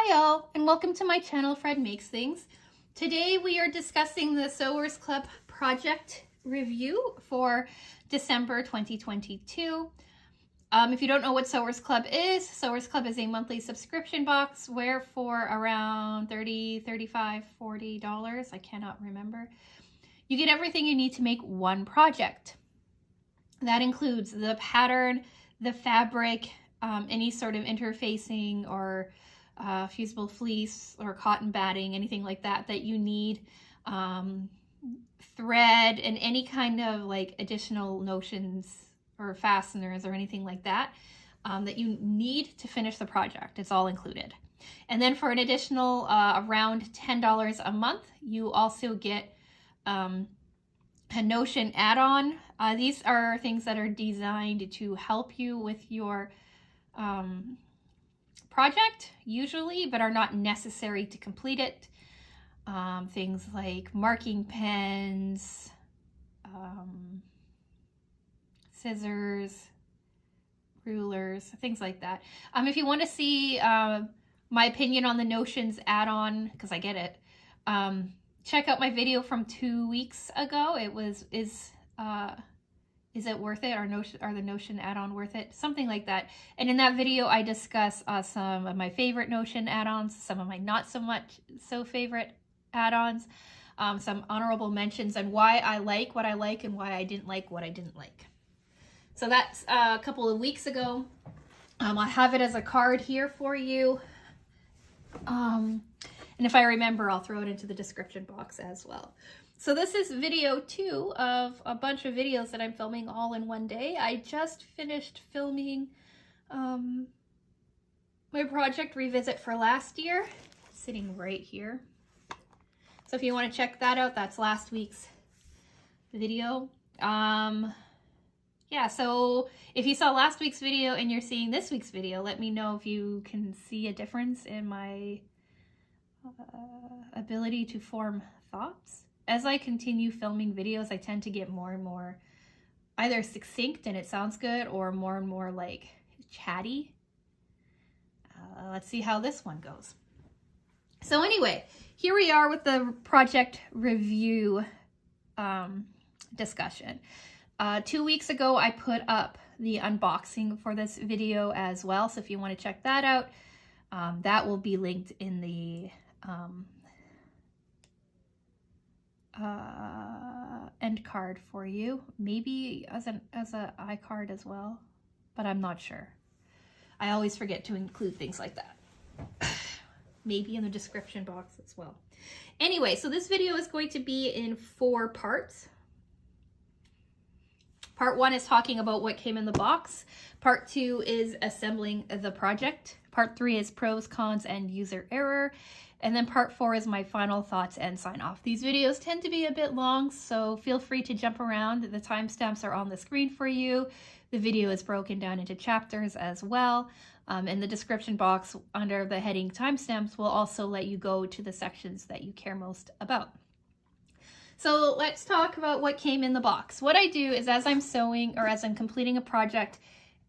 Hi all, and welcome to my channel, Fred Makes Things. Today we are discussing the Sewers Club project review for December 2022. If you don't know what Sewers Club is a monthly subscription box where for around $30, $35, $40, I cannot remember, you get everything you need to make one project. That includes the pattern, the fabric, any sort of interfacing or fusible fleece or cotton batting, anything like that that you need, thread, and any kind of like additional notions or fasteners or anything like that that you need to finish the project. It's all included. And then for an additional around $10 a month, you also get a Notion add-on. These are things that are designed to help you with your project usually, but are not necessary to complete it. Things like marking pens, scissors, rulers, things like that. If you want to see my opinion on the Notions add-on, because I get it, check out my video from 2 weeks ago. It was, is it worth it? Are the Notion add-on worth it? Something like that. And in that video, I discuss some of my favorite Notion add-ons, some of my not so favorite add-ons, some honorable mentions, and why I like what I like and why I didn't like what I didn't like. So that's a couple of weeks ago. I have it as a card here for you. And if I remember, I'll throw it into the description box as well. So this is video 2 of a bunch of videos that I'm filming all in one day. I just finished filming my project revisit for last year, sitting right here. So if you want to check that out, that's last week's video. Yeah, so if you saw last week's video and you're seeing this week's video, let me know if you can see a difference in my ability to form thoughts. As I continue filming videos, I tend to get more and more either succinct and it sounds good, or more and more like chatty. Let's see how this one goes. So anyway, here we are with the project review discussion. 2 weeks ago, I put up the unboxing for this video as well. So if you want to check that out, that will be linked in the end card for you, maybe as a iCard as well, but I'm not sure. I always forget to include things like that. Maybe in the description box as well. Anyway, so this video is going to be in 4 parts. Part 1 is talking about what came in the box. Part 2 is assembling the project. Part 3 is pros, cons, and user error. And then part 4 is my final thoughts and sign off. These videos tend to be a bit long, so feel free to jump around. The timestamps are on the screen for you. The video is broken down into chapters as well. And the description box under the heading timestamps will also let you go to the sections that you care most about. So let's talk about what came in the box. What I do is as I'm sewing or as I'm completing a project,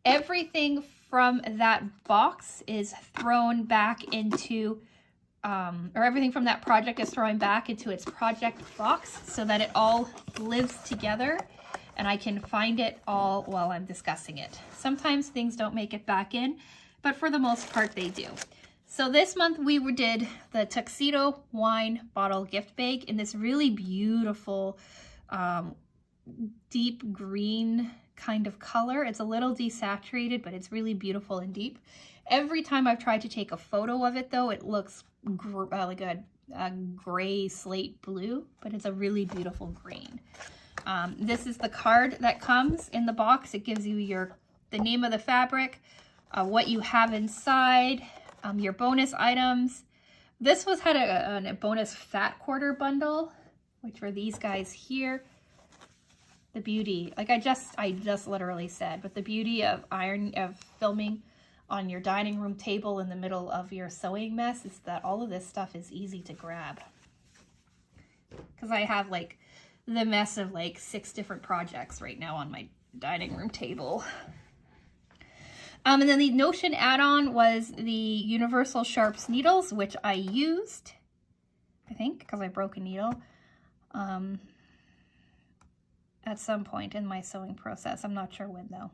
everything from that box is thrown back into or everything from that project is thrown back into its project box so that it all lives together and I can find it all while I'm discussing it. Sometimes things don't make it back in, but for the most part they do. So this month we did the Tuxedo Wine Bottle Gift Bag in this really beautiful deep green kind of color. It's a little desaturated, but it's really beautiful and deep. Every time I've tried to take a photo of it though, it looks like a gray slate blue, but it's a really beautiful green. This is the card that comes in the box. It gives you the name of the fabric, what you have inside, your bonus items. This had a bonus fat quarter bundle, which were these guys here. The beauty, like I just literally said, but the beauty of filming on your dining room table in the middle of your sewing mess is that all of this stuff is easy to grab. Because I have like the mess of like 6 different projects right now on my dining room table. And then the Notion add-on was the Universal Sharps needles, which I used, I think, because I broke a needle at some point in my sewing process. I'm not sure when though.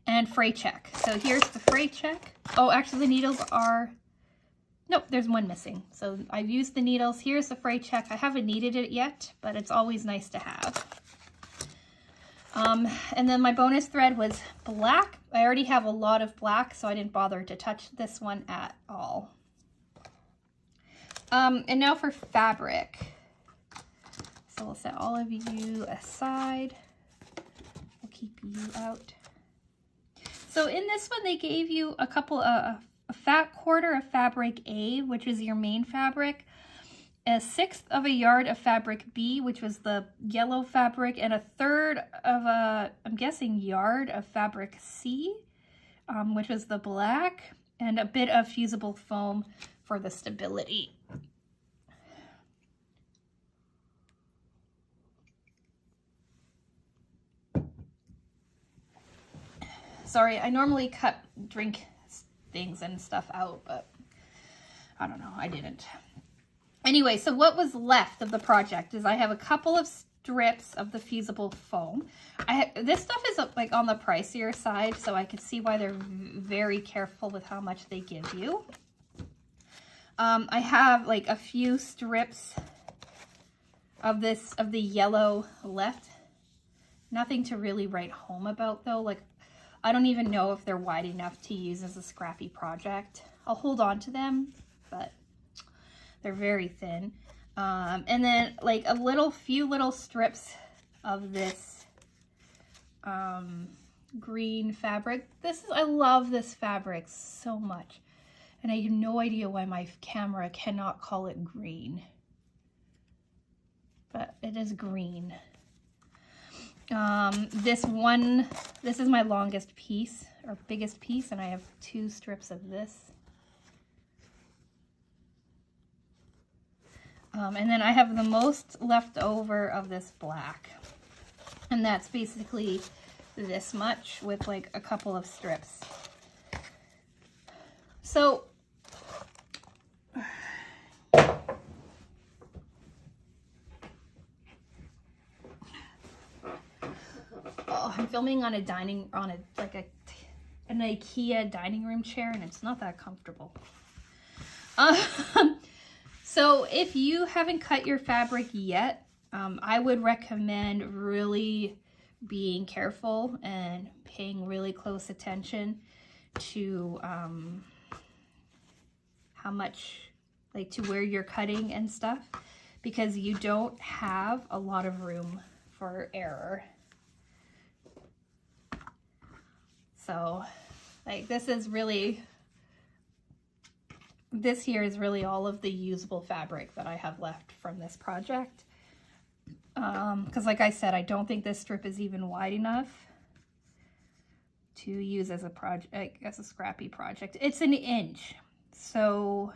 And fray check. So here's the fray check. Oh, actually the needles are, nope, there's one missing. So I've used the needles. Here's the fray check. I haven't needed it yet, but it's always nice to have. And then my bonus thread was black. I already have a lot of black, so I didn't bother to touch this one at all. And now for fabric. So we'll set all of you aside. We'll keep you out. So in this one, they gave you a couple, a fat quarter of fabric A, which is your main fabric, a 1/6 of a yard of fabric B, which was the yellow fabric, and a 1/3 of a, I'm guessing, yard of fabric C, which was the black, and a bit of fusible foam for the stability. Sorry, I normally cut drink things and stuff out, but I don't know, I didn't. Anyway, so what was left of the project is I have a couple of strips of the fusible foam. This stuff is like on the pricier side, so I can see why they're very careful with how much they give you. I have like a few strips of the yellow left. Nothing to really write home about though. Like, I don't even know if they're wide enough to use as a scrappy project. I'll hold on to them, but they're very thin. And then like a few little strips of this green fabric. I love this fabric so much. And I have no idea why my camera cannot call it green. But it is green. This is my longest piece, or biggest piece, and I have 2 strips of this. And then I have the most left over of this black. And that's basically this much with like a couple of strips. So, I'm filming on an IKEA dining room chair, and it's not that comfortable. So if you haven't cut your fabric yet, I would recommend really being careful and paying really close attention to how much, like, to where you're cutting and stuff, because you don't have a lot of room for error. So, like, this here is really all of the usable fabric that I have left from this project. Because like I said, I don't think this strip is even wide enough to use as a project, as a scrappy project. It's an inch. So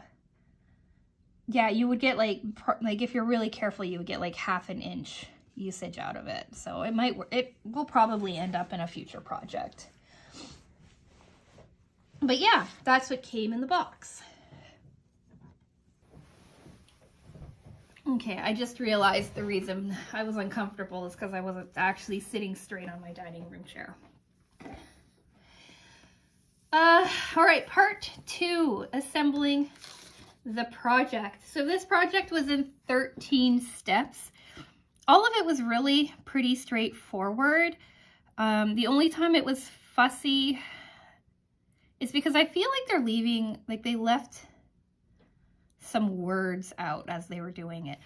yeah, you would get like if you're really careful, you would get like 1/2 inch usage out of it. So it will probably end up in a future project. But yeah, that's what came in the box. Okay, I just realized the reason I was uncomfortable is because I wasn't actually sitting straight on my dining room chair. All right, part 2, assembling the project. So this project was in 13 steps. All of it was really pretty straightforward. The only time it was fussy is because I feel like they left some words out as they were doing it.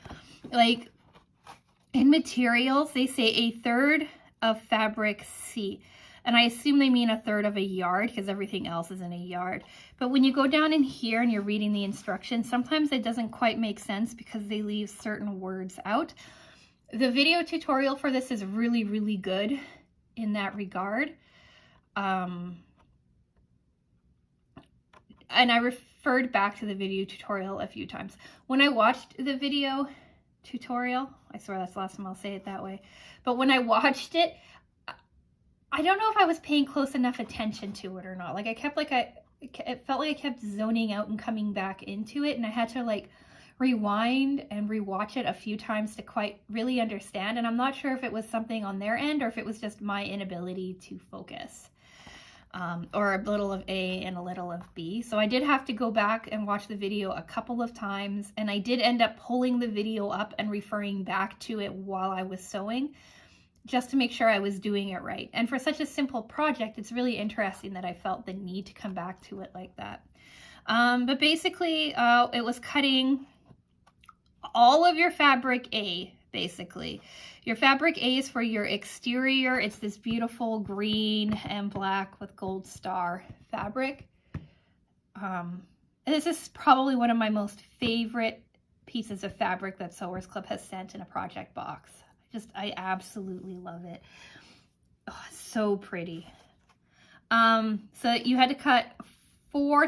Like in materials, they say 1/3 of fabric C. And I assume they mean 1/3 of a yard because everything else is in a yard. But when you go down in here and you're reading the instructions, sometimes it doesn't quite make sense because they leave certain words out. The video tutorial for this is really, really good in that regard. And I referred back to the video tutorial a few times. When I watched the video tutorial, I swear that's the last time I'll say it that way, but when I watched it, I don't know if I was paying close enough attention to it or not. Like I kept it felt like I kept zoning out and coming back into it, and I had to like rewind and rewatch it a few times to quite really understand. And I'm not sure if it was something on their end or if it was just my inability to focus. Or a little of A and a little of B. So I did have to go back and watch the video a couple of times, and I did end up pulling the video up and referring back to it while I was sewing, just to make sure I was doing it right. And for such a simple project, it's really interesting that I felt the need to come back to it like that. But basically, it was cutting all of your fabric A, basically. Your fabric A is for your exterior. It's this beautiful green and black with gold star fabric. And this is probably one of my most favorite pieces of fabric that Sewers Club has sent in a project box. I absolutely love it. Oh, it's so pretty. So you had to cut 4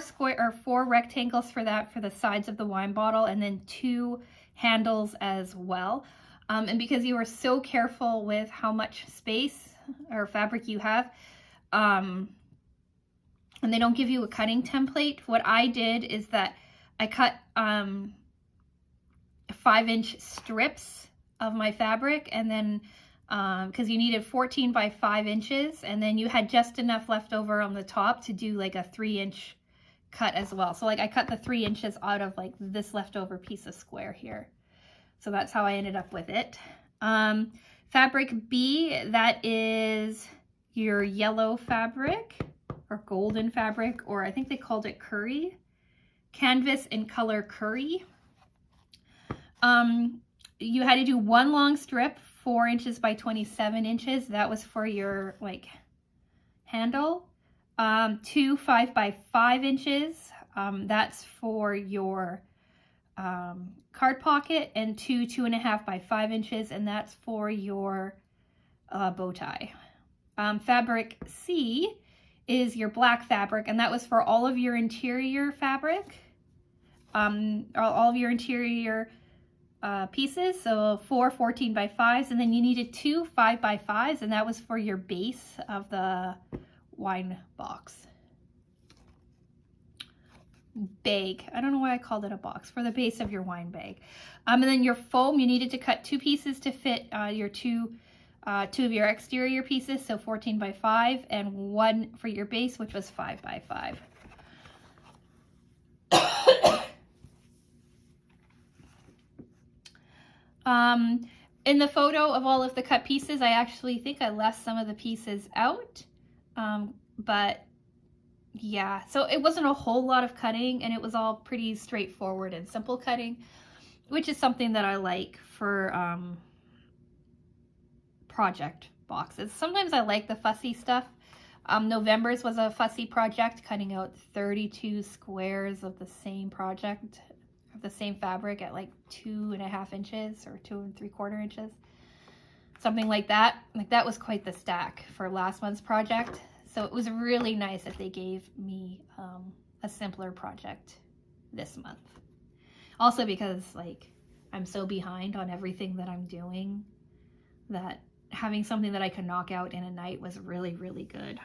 rectangles for that, for the sides of the wine bottle, and then 2 handles as well. And because you are so careful with how much space or fabric you have, and they don't give you a cutting template, what I did is that I cut 5-inch strips of my fabric, and then because you needed 14 by 5 inches, and then you had just enough left over on the top to do like a 3-inch cut as well. So like I cut the 3 inches out of like this leftover piece of square here. So that's how I ended up with it. Fabric B, that is your yellow fabric or golden fabric, or I think they called it curry. Canvas in color curry. You had to do 1 long strip, 4 inches by 27 inches. That was for your like handle. 2 5 by 5 inches. That's for your card pocket, and 2 2.5 by 5 inches, and that's for your bow tie. Fabric C is your black fabric, and that was for all of your interior fabric, all of your interior pieces. So 4 14 by 5s, and then you needed 2 5 by 5s, and that was for your base of the wine box. Bag. I don't know why I called it a box. For the base of your wine bag. And then your foam, you needed to cut 2 pieces to fit your two of your exterior pieces, so 14 by 5, and 1 for your base, which was 5 by 5. In the photo of all of the cut pieces, I actually think I left some of the pieces out, but yeah, so it wasn't a whole lot of cutting, and it was all pretty straightforward and simple cutting, which is something that I like for project boxes. Sometimes I like the fussy stuff. November's was a fussy project, cutting out 32 squares of the same project, of the same fabric at like 2.5 inches or 2 3/4 inches. Something like that. Like that was quite the stack for last month's project. So it was really nice that they gave me a simpler project this month. Also because like I'm so behind on everything that I'm doing that having something that I could knock out in a night was really, really good.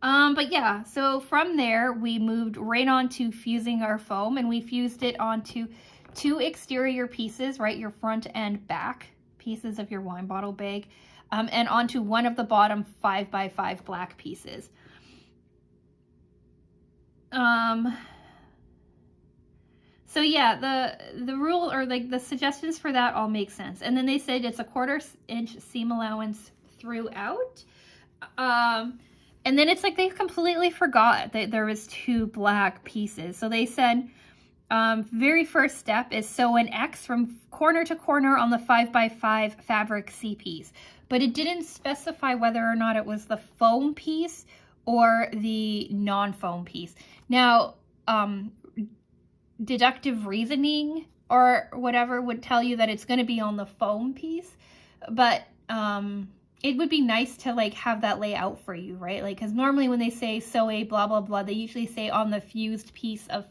But yeah, so from there we moved right on to fusing our foam, and we fused it onto 2 exterior pieces, right? Your front and back pieces of your wine bottle bag. And onto one of the bottom 5 by 5 black pieces. So yeah, the rule or like the suggestions for that all make sense. And then they said it's a 1/4 inch seam allowance throughout. And then it's like they completely forgot that there was 2 black pieces. So they said very first step is sew an X from corner to corner on the 5 by 5 fabric C piece. But it didn't specify whether or not it was the foam piece or the non-foam piece. Now, deductive reasoning or whatever would tell you that it's going to be on the foam piece, but it would be nice to like have that lay out for you, right? Like, because normally when they say sew a blah blah blah, they usually say on the fused piece of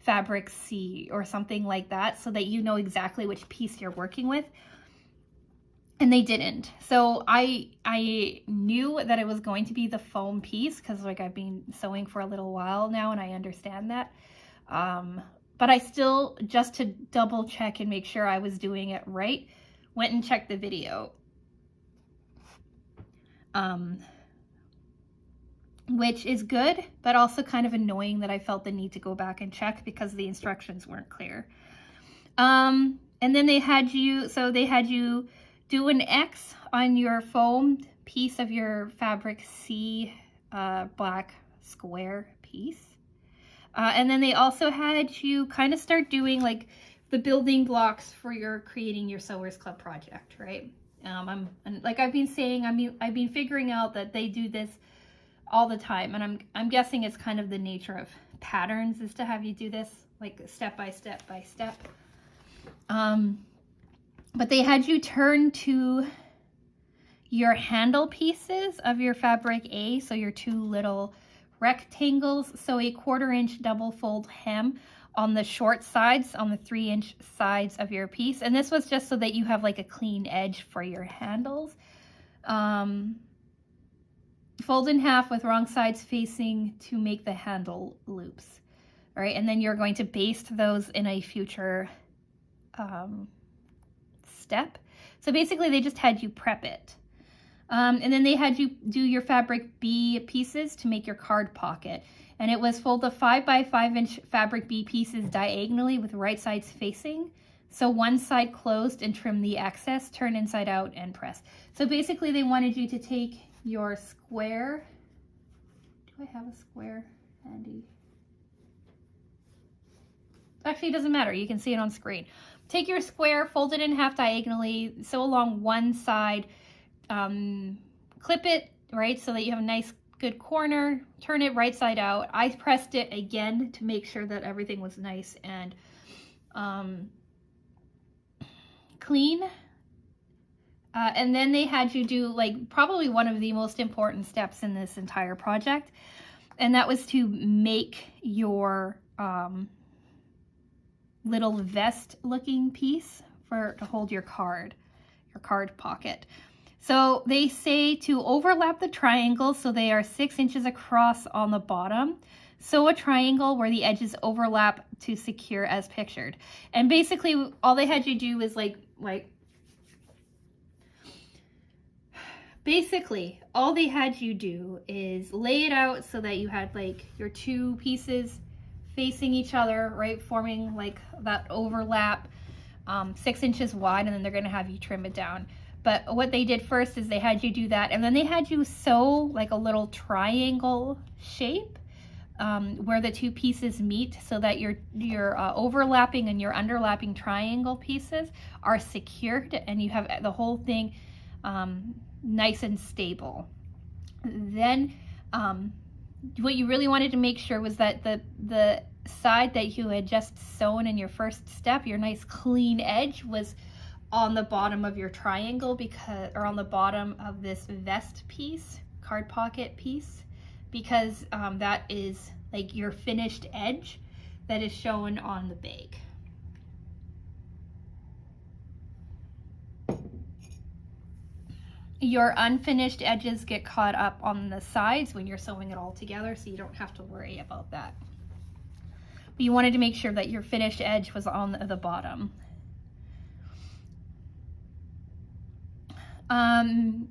fabric C or something like that, so that you know exactly which piece you're working with. and they didn't. So I knew that it was going to be the foam piece because like I've been sewing for a little while now and I understand that. But I still, just to double check and make sure I was doing it right, went and checked the video. Which is good, but also kind of annoying that I felt the need to go back and check because the instructions weren't clear. And then they had you do an X on your foamed piece of your Fabric C black square piece. And then they also had you kind of start doing like the building blocks for your creating your Sewers Club project, right? Like I've been saying, I've been figuring out that they do this all the time, and I'm guessing it's kind of the nature of patterns is to have you do this like step by step by step. But they had you turn to your handle pieces of your Fabric A, so your two little rectangles, so a 1/4 inch double fold hem on the short sides, on the 3-inch sides of your piece. And this was just so that you have like a clean edge for your handles. Fold in half with wrong sides facing to make the handle loops. All right, and then you're going to baste those in a future step. So basically they just had you prep it. And then they had you do your Fabric B pieces to make your card pocket. And it was fold the 5 by 5 inch Fabric B pieces diagonally with right sides facing. So one side closed and trim the excess, turn inside out and press. So basically they wanted you to take your square. Do I have a square handy? Actually, it doesn't matter. You can see it on screen. Take your square, fold it in half diagonally, sew along one side, clip it, right, so that you have a nice good corner, turn it right side out. I pressed it again to make sure that everything was nice and clean. And then they had you do like probably one of the most important steps in this entire project, and that was to make your little vest looking piece to hold your card pocket. So they say to overlap the triangles so they are 6 inches across on the bottom. Sew a triangle where the edges overlap to secure as pictured. And basically all they had you do is basically all they had you do is lay it out so that you had like your two pieces facing each other, right, forming like that overlap, 6 inches wide, and then they're going to have you trim it down. But what they did first is they had you do that, and then they had you sew like a little triangle shape where the two pieces meet so that your overlapping and your underlapping triangle pieces are secured and you have the whole thing nice and stable. Then what you really wanted to make sure was that the side that you had just sewn in your first step, your nice clean edge, was on the bottom of your triangle, or on the bottom of this vest piece, card pocket piece, because that is like your finished edge that is shown on the bag. Your unfinished edges get caught up on the sides when you're sewing it all together, so you don't have to worry about that. But you wanted to make sure that your finished edge was on the bottom.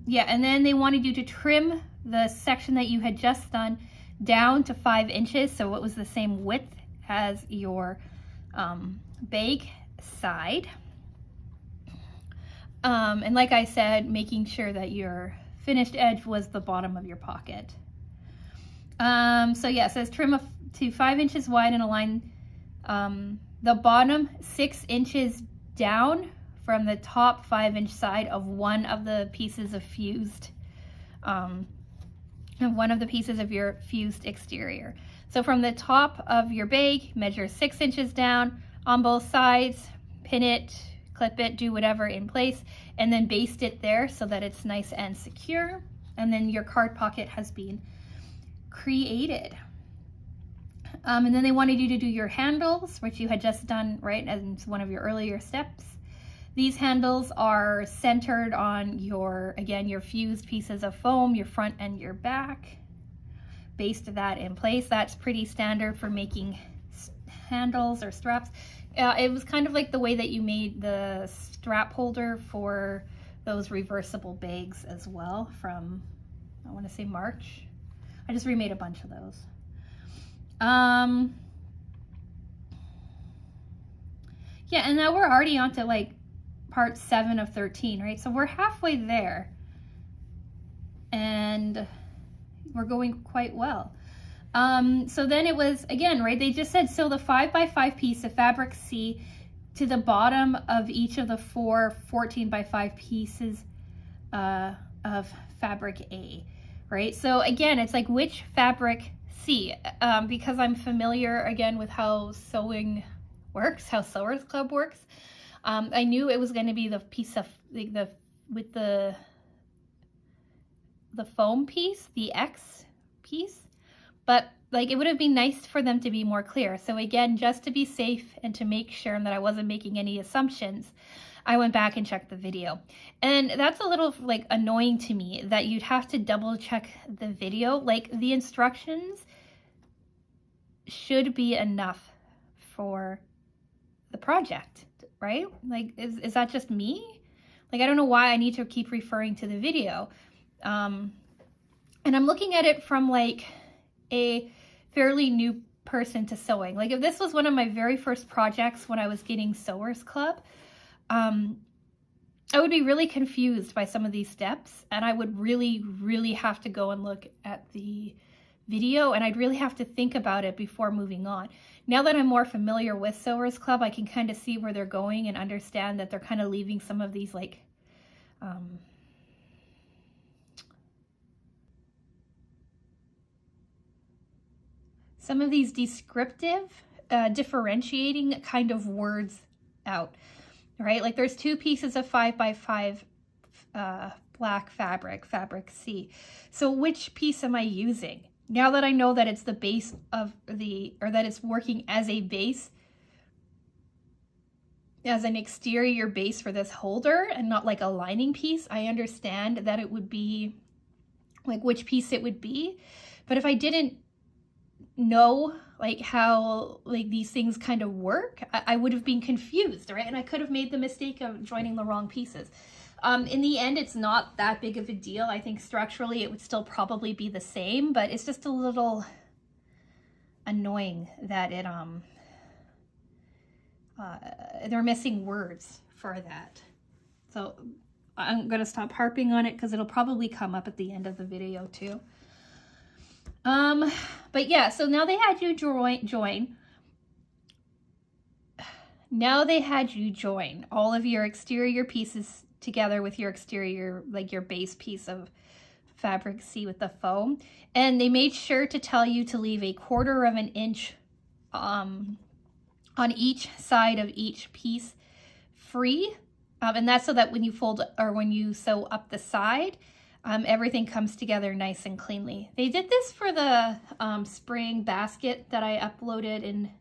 Yeah, and then they wanted you to trim the section that you had just done down to 5 inches, so it was the same width as your bag side. And like I said, making sure that your finished edge was the bottom of your pocket. So yeah, it says trim to 5 inches wide and align the bottom 6 inches down from the top 5-inch side of one of the pieces of fused, one of the pieces of your fused exterior. So from the top of your bag, measure 6 inches down on both sides, pin it, clip it, do whatever in place, and then baste it there so that it's nice and secure. And then your card pocket has been created. And then they wanted you to do your handles, which you had just done, right, as one of your earlier steps. These handles are centered on your, again, your fused pieces of foam, your front and your back. Basted that in place. That's pretty standard for making handles or straps. It was kind of like the way that you made the strap holder for those reversible bags as well from, I want to say March. I just remade a bunch of those. Yeah, and now we're already on to like part 7 of 13, right? So we're halfway there and we're going quite well. So then it was, again, right, they just said sew the 5x5 piece of fabric C to the bottom of each of the 4 14x5 pieces of fabric A, right? So again, it's like which fabric C, because I'm familiar again with how sewing works, how Sewers Club works. I knew it was going to be the piece of with the foam piece, the X piece, but like it would have been nice for them to be more clear. So again, just to be safe and to make sure that I wasn't making any assumptions, I went back and checked the video. And that's a little like annoying to me that you'd have to double check the video. Like the instructions should be enough for the project, right? Like, is that just me? Like, I don't know why I need to keep referring to the video. And I'm looking at it from like a fairly new person to sewing. Like if this was one of my very first projects when I was getting Sewers Club, I would be really confused by some of these steps, and I would really have to go and look at the video, and I'd really have to think about it before moving on. Now that I'm more familiar with Sewers Club, I can kind of see where they're going and understand that they're kind of leaving some of these like some of these descriptive, differentiating kind of words out, right? Like there's 2 pieces of 5x5 black fabric C. So which piece am I using? Now that I know that it's the base of or that it's working as a base, as an exterior base for this holder and not like a lining piece, I understand that it would be like which piece it would be. But if I didn't know like how like these things kind of work, I would have been confused, right? And I could have made the mistake of joining the wrong pieces. In the end, it's not that big of a deal. I think structurally it would still probably be the same, but it's just a little annoying that it they're missing words for that. So I'm gonna stop harping on it because it'll probably come up at the end of the video too. But yeah, so now they had you join. Now they had you join all of your exterior pieces together with your exterior, like your base piece of fabric C with the foam. And they made sure to tell you to leave 1/4 of an inch on each side of each piece free. And that's so that when you fold or when you sew up the side, everything comes together nice and cleanly. They did this for the spring basket that I uploaded in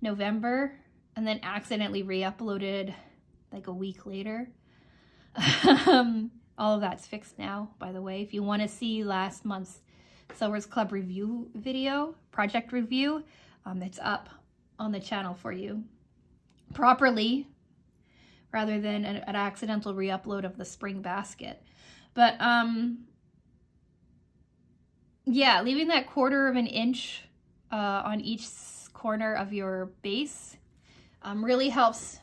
November and then accidentally re-uploaded like a week later. All of that's fixed now, by the way. If you want to see last month's Sewers Club review video, project review, it's up on the channel for you properly rather than an accidental re-upload of the spring basket. But yeah, leaving that 1/4 of an inch on each corner of your base really helps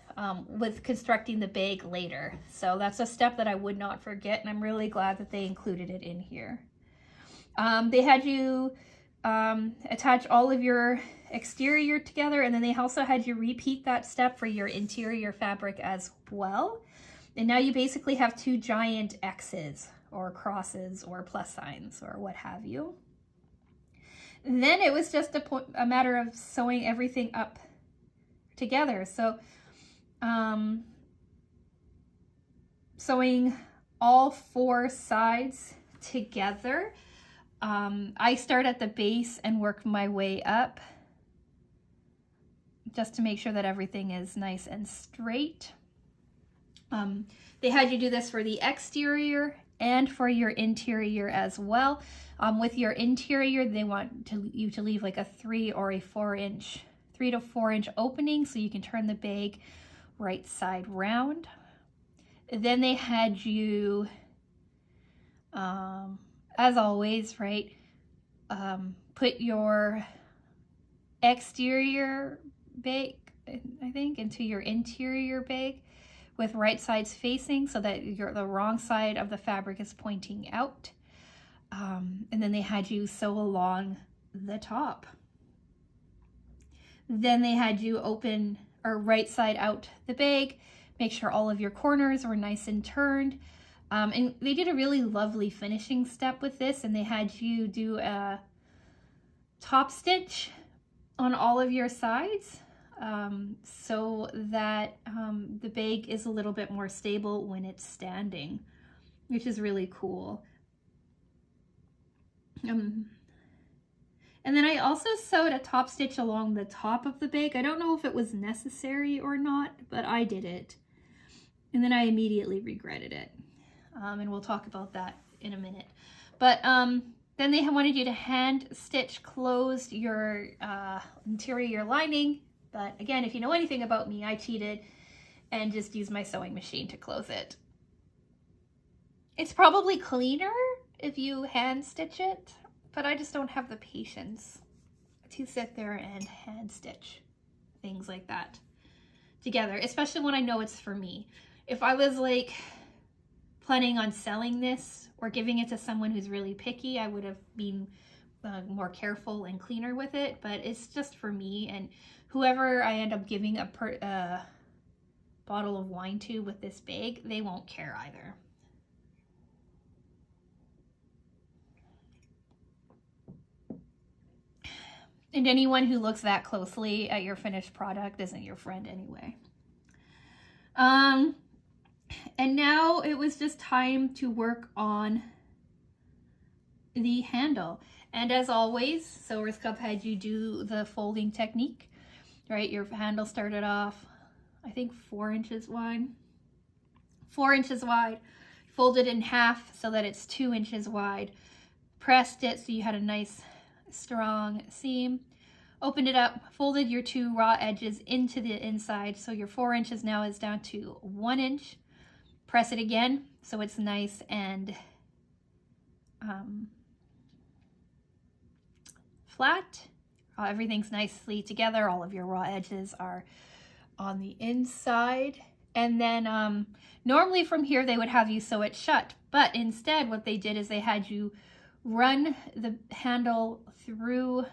with constructing the bag later. So that's a step that I would not forget, and I'm really glad that they included it in here. They had you attach all of your exterior together, and then they also had you repeat that step for your interior fabric as well. And now you basically have 2 giant X's or crosses or plus signs or what have you. And then it was just a matter of sewing everything up together. So sewing all 4 sides together. I start at the base and work my way up just to make sure that everything is nice and straight. They had you do this for the exterior and for your interior as well. With your interior, they want you to leave like a 3 or a 4 to 4 inch opening so you can turn the bag right side round. Then they had you, as always, right, put your exterior bag, I think, into your interior bag with right sides facing so that the wrong side of the fabric is pointing out. And then they had you sew along the top. Then they had you open or right side out the bag, make sure all of your corners were nice and turned. And they did a really lovely finishing step with this, and they had you do a top stitch on all of your sides so that the bag is a little bit more stable when it's standing, which is really cool. And then I also sewed a top stitch along the top of the bag. I don't know if it was necessary or not, but I did it. And then I immediately regretted it. And we'll talk about that in a minute. But then they wanted you to hand stitch closed your interior lining. But again, if you know anything about me, I cheated and just used my sewing machine to close it. It's probably cleaner if you hand stitch it, but I just don't have the patience to sit there and hand stitch things like that together, especially when I know it's for me. If I was like planning on selling this or giving it to someone who's really picky, I would have been more careful and cleaner with it, but it's just for me, and whoever I end up giving a bottle of wine to with this bag, they won't care either. And anyone who looks that closely at your finished product isn't your friend anyway. And now it was just time to work on the handle. And as always, Sewers Cup had you do the folding technique, right? Your handle started off, I think 4 inches wide. 4 inches wide, folded in half so that it's 2 inches wide. Pressed it so you had a nice strong seam, opened it up, folded your 2 raw edges into the inside, so your 4 inches now is down to 1 inch. Press it again so it's nice and flat. Everything's nicely together, all of your raw edges are on the inside. And then normally from here they would have you sew it shut, but instead what they did is they had you run the handle through,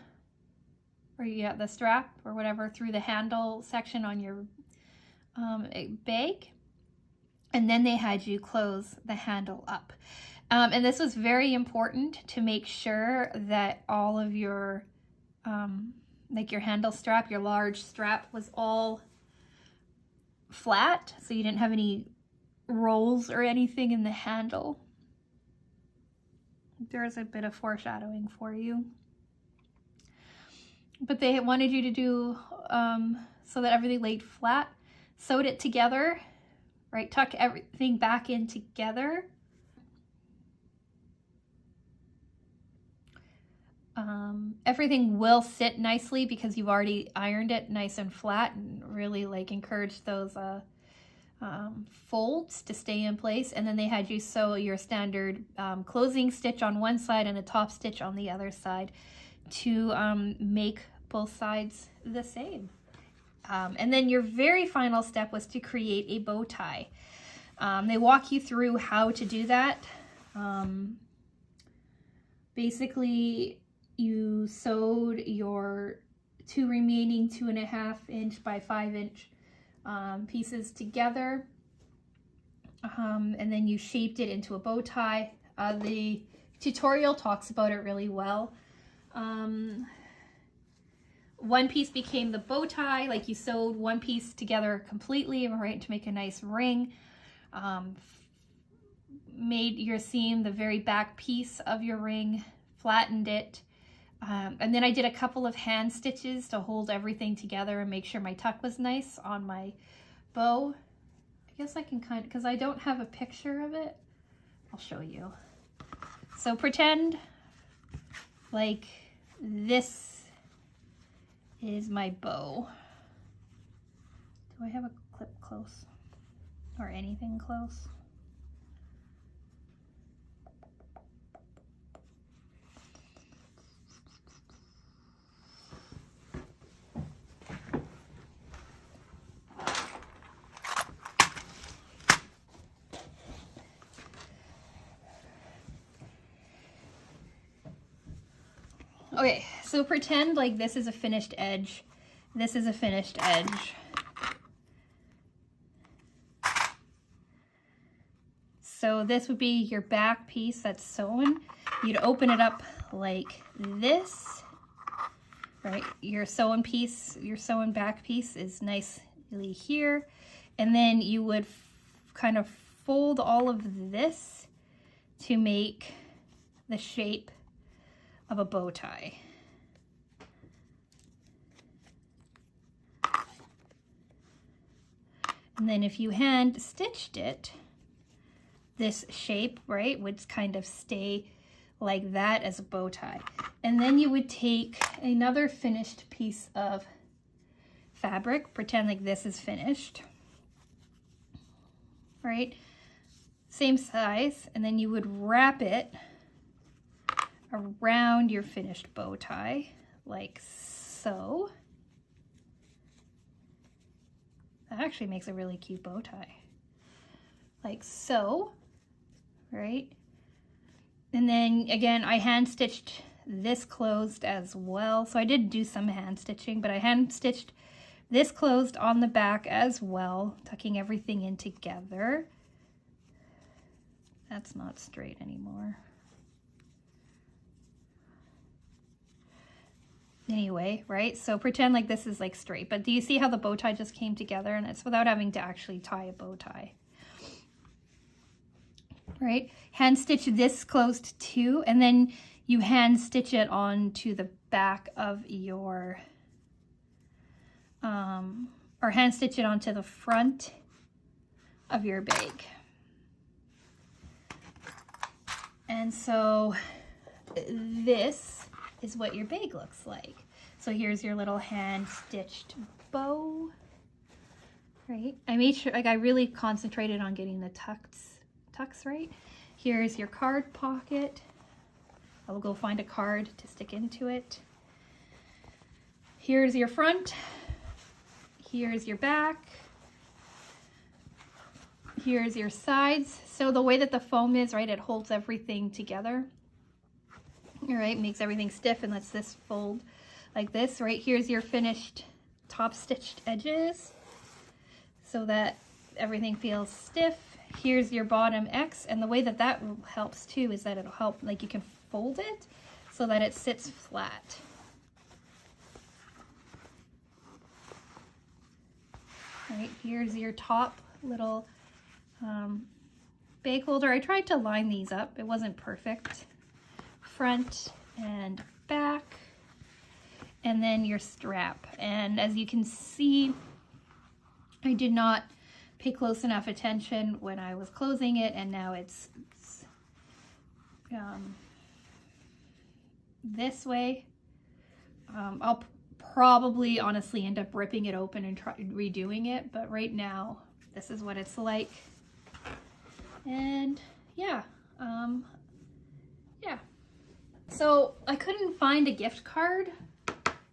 or the strap or whatever, through the handle section on your bag, and then they had you close the handle up. And this was very important to make sure that all of your like your handle strap, your large strap, was all flat, so you didn't have any rolls or anything in the handle. There's a bit of foreshadowing for you. But they wanted you to do so that everything laid flat, sewed it together, right? Tuck everything back in together. Everything will sit nicely because you've already ironed it nice and flat, and really like encourage those folds to stay in place. And then they had you sew your standard closing stitch on one side and a top stitch on the other side to make both sides the same. And then your very final step was to create a bow tie. They walk you through how to do that. Basically, you sewed your 2 remaining 2.5 inch by 5 inch pieces together, and then you shaped it into a bow tie. The tutorial talks about it really well. One piece became the bow tie, like you sewed one piece together completely, right, to make a nice ring. Made your seam the very back piece of your ring, flattened it, and then I did a couple of hand stitches to hold everything together and make sure my tuck was nice on my bow. guess I can kind of, because I don't have a picture of it, I'll show you. So pretend like this is my bow. Do I have a clip close or anything close? Okay, so pretend like this is a finished edge. This is a finished edge. So this would be your back piece that's sewn. You'd open it up like this, right? Your sewn piece, your sewn back piece is nicely here. And then you would kind of fold all of this to make the shape of a bow tie. And then if you hand stitched it, this shape, right, would kind of stay like that as a bow tie. And then you would take another finished piece of fabric, pretend like this is finished, right? Same size, and then you would wrap it around your finished bow tie, like so. That actually makes a really cute bow tie. Like so, right? And then again, I hand stitched this closed as well. So I did do some hand stitching, but I hand stitched this closed on the back as well, tucking everything in together. That's not straight anymore. Anyway, right? So pretend like this is like straight, but do you see how the bow tie just came together? And it's without having to actually tie a bow tie. Right? Hand stitch this closed too, and then you hand stitch it onto the back of your, or hand stitch it onto the front of your bag. And so this is what your bag looks like. So here's your little hand stitched bow, right? I made sure, like I really concentrated on getting the tucks right. Here's your card pocket. I will go find a card to stick into it. Here's your front. Here's your back. Here's your sides. So the way that the foam is, right, it holds everything together. All right, makes everything stiff and lets this fold like this, right? Here's your finished top stitched edges so that everything feels stiff. Here's your bottom X, and the way that that helps too is that it'll help, like you can fold it so that it sits flat. Right, here's your top little bag holder. I tried to line these up. It wasn't perfect. Front and back, and then your strap. And as you can see, I did not pay close enough attention when I was closing it, and now it's this way. I'll probably honestly end up ripping it open and redoing it, but right now this is what it's like. And yeah, yeah. So I couldn't find a gift card.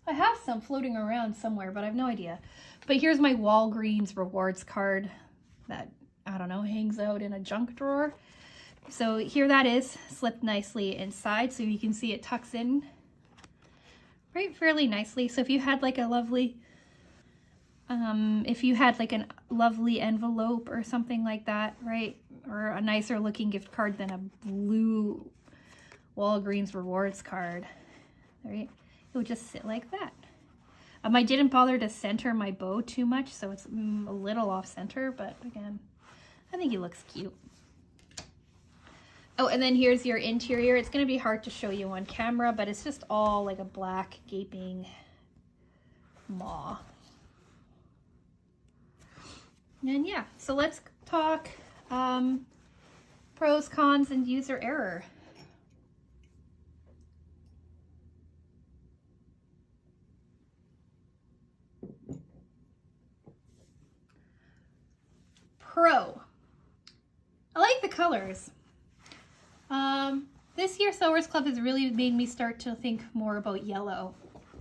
I have some floating around somewhere, but I have no idea. But here's my Walgreens rewards card that, I don't know, hangs out in a junk drawer. So here that is, slipped nicely inside, so you can see it tucks in right fairly nicely. So if you had like a lovely, if you had like a lovely envelope or something like that, right, or a nicer looking gift card than a blue Walgreens rewards card, right, it would just sit like that. I didn't bother to center my bow too much, so it's a little off center, but again, I think it looks cute. Oh, and then here's your interior. It's going to be hard to show you on camera, but it's just all like a black gaping maw. And yeah, so let's talk pros, cons, and user error. Pro. I like the colors. This year Sewers Club has really made me start to think more about yellow. I'm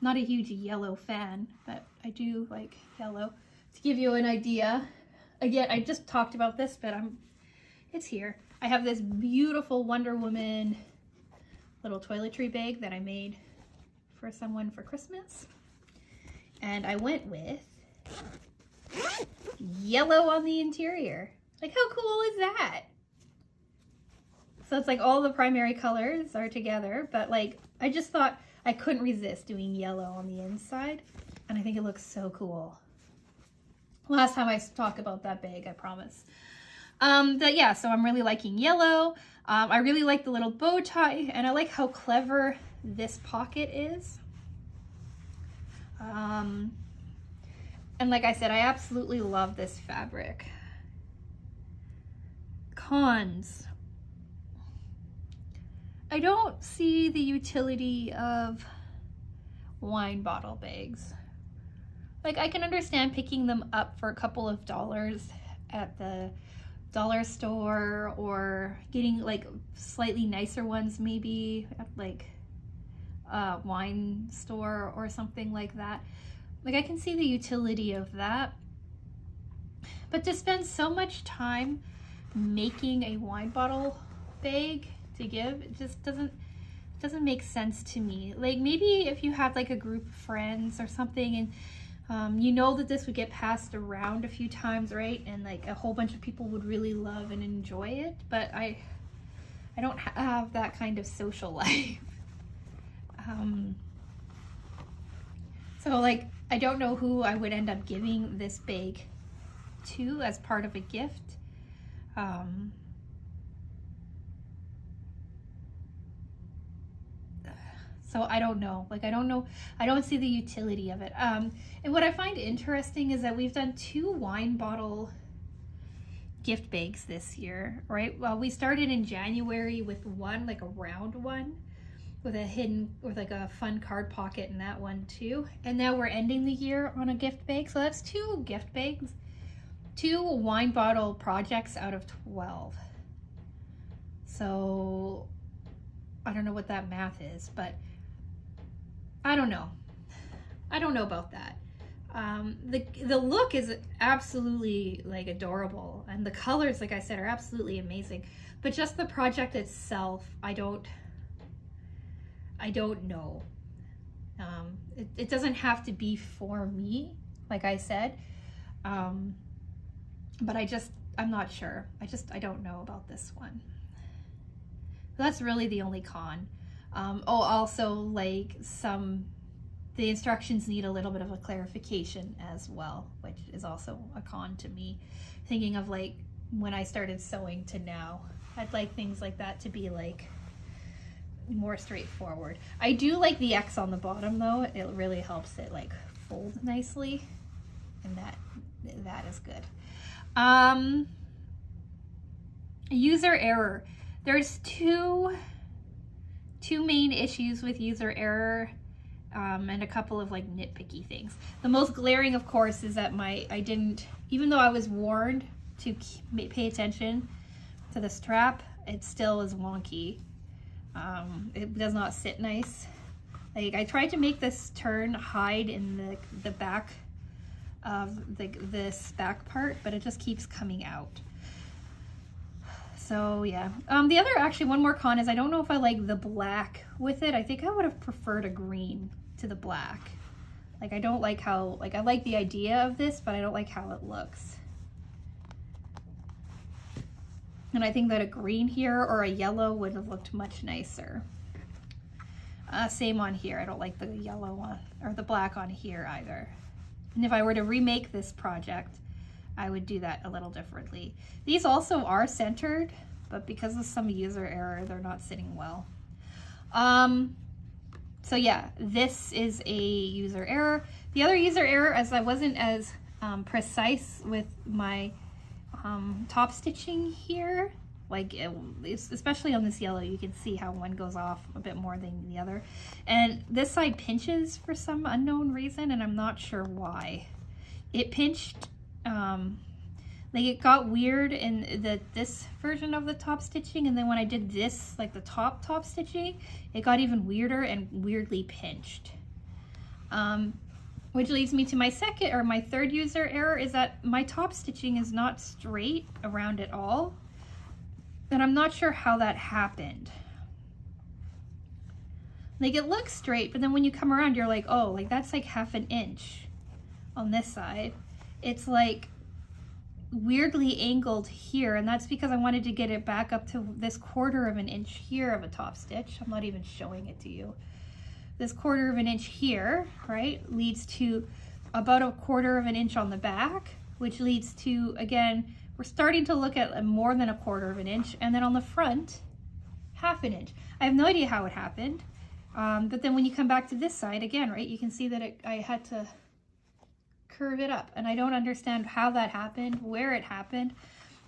not a huge yellow fan, but I do like yellow. To give you an idea, again, I just talked about this, but it's here. I have this beautiful Wonder Woman little toiletry bag that I made for someone for Christmas. And I went with yellow on the interior. Like, how cool is that? So it's like all the primary colors are together, but like, I just thought I couldn't resist doing yellow on the inside, and I think it looks so cool. Last time I talk about that bag, I promise. But yeah, so I'm really liking yellow. I really like the little bow tie, and I like how clever this pocket is. And like I said, I absolutely love this fabric. Cons. I don't see the utility of wine bottle bags. Like, I can understand picking them up for a couple of dollars at the dollar store, or getting like slightly nicer ones maybe at like a wine store or something like that. Like, I can see the utility of that, but to spend so much time making a wine bottle bag to give, it just doesn't make sense to me. Like, maybe if you had like a group of friends or something, and you know that this would get passed around a few times, right? And like a whole bunch of people would really love and enjoy it, but I don't have that kind of social life. So like, I don't know who I would end up giving this bag to as part of a gift. So I don't know. Like, I don't know. I don't see the utility of it. And what I find interesting is that we've done 2 wine bottle gift bags this year, right? Well, we started in January with one, like a round one, with like a fun card pocket in that one too. And now we're ending the year on a gift bag. So that's 2 gift bags, 2 wine bottle projects out of 12. So I don't know what that math is, but I don't know. I don't know about that. The look is absolutely like adorable, and the colors, like I said, are absolutely amazing. But just the project itself, I don't know. It doesn't have to be for me, like I said. But I'm not sure. I don't know about this one. That's really the only con. Also, like, the instructions need a little bit of a clarification as well, which is also a con to me. Thinking of like when I started sewing to now, I'd like things like that to be like more straightforward. I do like the X on the bottom though. It really helps it like fold nicely, and that is good. User error. There's two main issues with user error, and a couple of like nitpicky things. The most glaring, of course, is that even though I was warned to pay attention to the strap, it still is wonky. It does not sit nice. Like, I tried to make this turn hide in the back of this back part, but it just keeps coming out. So yeah. Actually one more con is I don't know if I like the black with it. I think I would have preferred a green to the black. Like, I don't like how, like, I like the idea of this, but I don't like how it looks. And I think that a green here or a yellow would have looked much nicer. Same on here. I don't like the yellow one or the black on here either. And if I were to remake this project, I would do that a little differently. These also are centered, but because of some user error, they're not sitting well. So yeah, this is a user error. The other user error is I wasn't as precise with my top stitching here. Like, especially on this yellow, you can see how one goes off a bit more than the other. And this side pinches for some unknown reason, and I'm not sure why. It pinched, like it got weird in this version of the top stitching, and then when I did this, like the top stitching, it got even weirder and weirdly pinched. Which leads me to my third user error, is that my top stitching is not straight around at all. And I'm not sure how that happened. Like, it looks straight, but then when you come around, you're like, oh, like that's like ½ an inch on this side. It's like weirdly angled here, and that's because I wanted to get it back up to this ½ an inch here of a top stitch. I'm not even showing it to you. This ½ an inch here, right, leads to about a ½ an inch on the back, which leads to, again, we're starting to look at more than a ½ an inch, and then on the front, ½ an inch. I have no idea how it happened, but then when you come back to this side, again, right, you can see that I had to curve it up, and I don't understand how that happened, where it happened,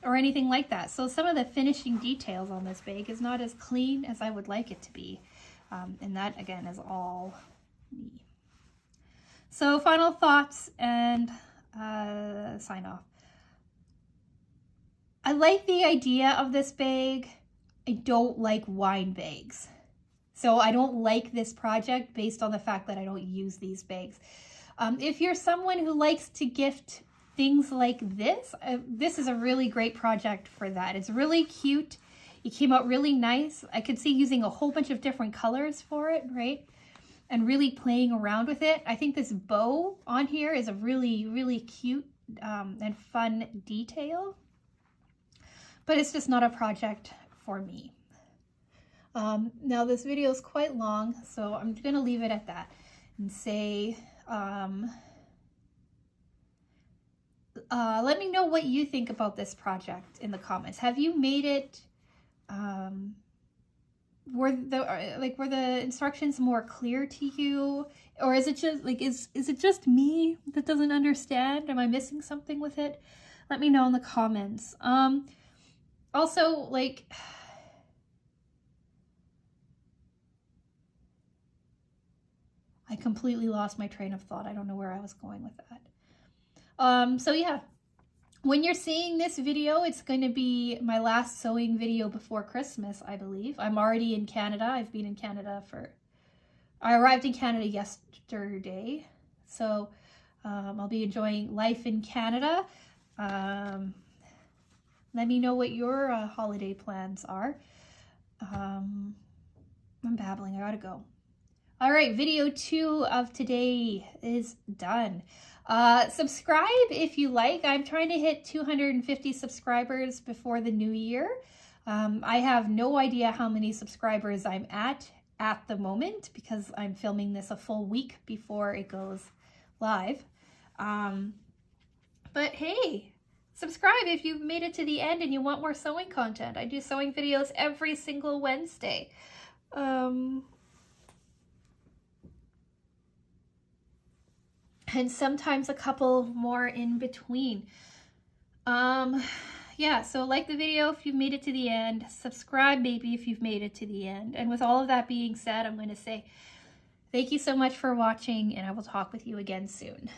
or anything like that. So some of the finishing details on this bag is not as clean as I would like it to be, and that, again, is all me. So final thoughts and sign off. I like the idea of this bag. I don't like wine bags. So I don't like this project based on the fact that I don't use these bags. If you're someone who likes to gift things like this, this is a really great project for that. It's really cute. It came out really nice. I could see using a whole bunch of different colors for it, right? And really playing around with it. I think this bow on here is a really, really cute and fun detail. But it's just not a project for me. Now this video is quite long, so I'm going to leave it at that and say, let me know what you think about this project in the comments. Have you made it, were the instructions more clear to you, or is it just like, is it just me that doesn't understand? Am I missing something with it? Let me know in the comments. Also, like, I completely lost my train of thought. I don't know where I was going with that. So yeah, when you're seeing this video, it's going to be my last sewing video before Christmas, I believe. I'm already in Canada. I've been in Canada I arrived in Canada yesterday. So I'll be enjoying life in Canada. Let me know what your holiday plans are. I'm babbling, I gotta go. All right, video 2 of today is done. Subscribe if you like. I'm trying to hit 250 subscribers before the new year. I have no idea how many subscribers I'm at the moment because I'm filming this a full week before it goes live. But hey, subscribe if you've made it to the end and you want more sewing content. I do sewing videos every single Wednesday. And sometimes a couple more in between. Yeah, so like the video if you've made it to the end. Subscribe maybe if you've made it to the end. And with all of that being said, I'm going to say thank you so much for watching, and I will talk with you again soon.